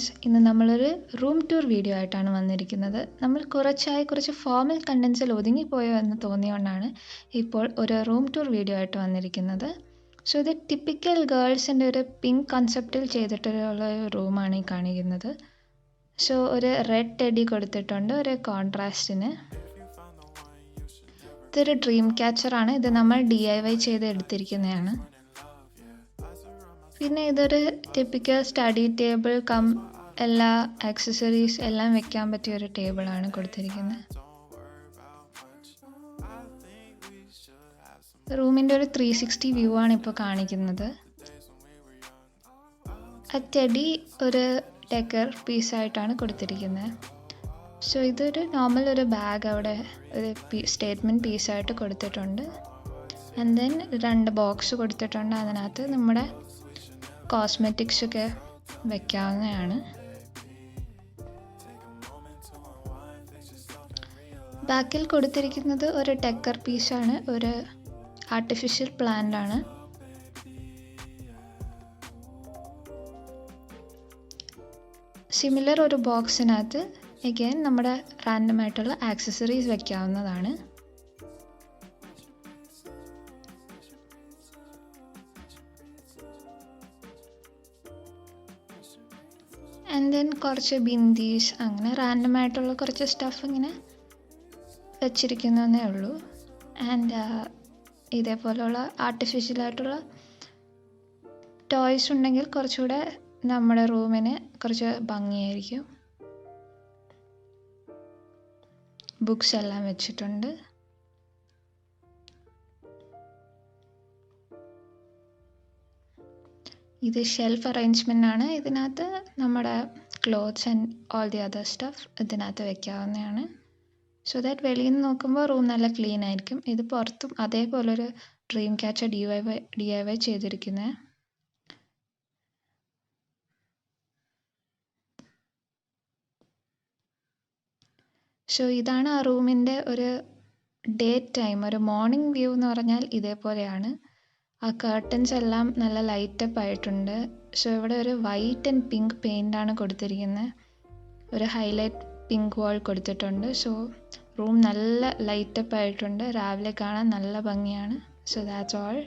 Friends, ഇന്ന് നമ്മളൊരു room tour video ആയിട്ടാണ് വന്നിരിക്കുന്നത്. നമ്മൾ കുറച്ച് ഫോർമൽ കണ്ടൻസിൽ ഒതുങ്ങിപ്പോയോ എന്ന് തോന്നിയോണ്ടാണ് ഇപ്പോൾ ഒരു റൂം ടൂർ വീഡിയോ ആയിട്ട് വന്നിരിക്കുന്നത്. സോ ഇത് ടിപ്പിക്കൽ ഗേൾസിൻ്റെ ഒരു പിങ്ക് കൺസെപ്റ്റിൽ ചെയ്തിട്ടുള്ള ഒരു റൂമാണ് ഈ കാണിക്കുന്നത്. സോ ഒരു റെഡ് ടെഡി കൊടുത്തിട്ടുണ്ട് ഒരു കോൺട്രാസ്റ്റിന്. ഇതൊരു ഡ്രീം ക്യാച്ചറാണ്. ഇത് നമ്മൾ DIY ചെയ്ത് എടുത്തിരിക്കുന്നതാണ്. പിന്നെ ഇതൊരു ടിപ്പിക്കൽ സ്റ്റഡി ടേബിൾ എല്ലാ ആക്സസറീസ് എല്ലാം വെക്കാൻ പറ്റിയ ഒരു ടേബിളാണ് കൊടുത്തിരിക്കുന്നത്. റൂമിൻ്റെ ഒരു 360 വ്യൂ ആണ് ഇപ്പോൾ കാണിക്കുന്നത്. ആ ടെഡി ഒരു ഡെക്കർ പീസായിട്ടാണ് കൊടുത്തിരിക്കുന്നത്. സോ ഇതൊരു നോർമൽ ഒരു ബാഗ് അവിടെ ഒരു സ്റ്റേറ്റ്മെൻറ്റ് പീസായിട്ട് കൊടുത്തിട്ടുണ്ട്. ആൻഡ് ദെൻ 2 ബോക്സ് കൊടുത്തിട്ടുണ്ട്. അതിനകത്ത് നമ്മുടെ കോസ്മെറ്റിക്സൊക്കെ വെക്കാവുന്നതാണ്. ബാക്കിൽ കൊടുത്തിരിക്കുന്നത് ഒരു ഡെക്കർ പീസാണ്, ഒരു ആർട്ടിഫിഷ്യൽ പ്ലാന്റ് ആണ്. സിമിലർ ഒരു ബോക്സിനകത്ത് അഗൈൻ നമ്മുടെ റാൻഡം ആയിട്ടുള്ള ആക്സസറീസ് വെക്കാവുന്നതാണ്. ആൻഡ് ദെൻ കുറച്ച് ബിന്ദീസ്, അങ്ങനെ റാൻഡം ആയിട്ടുള്ള കുറച്ച് സ്റ്റഫ് ഇങ്ങനെ വെച്ചിരിക്കുന്നതേ ഉള്ളൂ. ആൻഡ് ഇതേപോലെയുള്ള ആർട്ടിഫിഷ്യലായിട്ടുള്ള ടോയ്സ് ഉണ്ടെങ്കിൽ കുറച്ചുകൂടെ നമ്മുടെ റൂമിന് കുറച്ച് ഭംഗിയായിരിക്കും. ബുക്സ് എല്ലാം വെച്ചിട്ടുണ്ട്. ഇത് ഷെൽഫ് അറേഞ്ച്മെൻ്റ് ആണ്. ഇതിനകത്ത് നമ്മുടെ clothes and all the other stuff ഇതിനകത്ത് വെക്കാവുന്നതാണ്. സോ ദാറ്റ് വെളിയിൽ നിന്ന് നോക്കുമ്പോൾ റൂം നല്ല ക്ലീൻ ആയിരിക്കും. ഇത് പുറത്തും അതേപോലൊരു ഡ്രീം ക്യാച്ചർ DIY ചെയ്തിരിക്കുന്നത്. സോ ഇതാണ് ആ റൂമിൻ്റെ ഒരു ഡേ ടൈം, ഒരു മോർണിംഗ് വ്യൂ എന്ന് പറഞ്ഞാൽ ഇതേപോലെയാണ്. ആ കർട്ടൻസ് എല്ലാം നല്ല ലൈറ്റപ്പ് ആയിട്ടുണ്ട്. സോ ഇവിടെ ഒരു വൈറ്റ് ആൻഡ് പിങ്ക് പെയിൻ്റാണ് കൊടുത്തിരിക്കുന്നത്. ഒരു ഹൈലൈറ്റ് പിങ്ക് വാൾ കൊടുത്തിട്ടുണ്ട്. സോ റൂം നല്ല ലൈറ്റപ്പ് ആയിട്ടുണ്ട്. രാവിലെ കാണാൻ നല്ല ഭംഗിയാണ്. So that's all.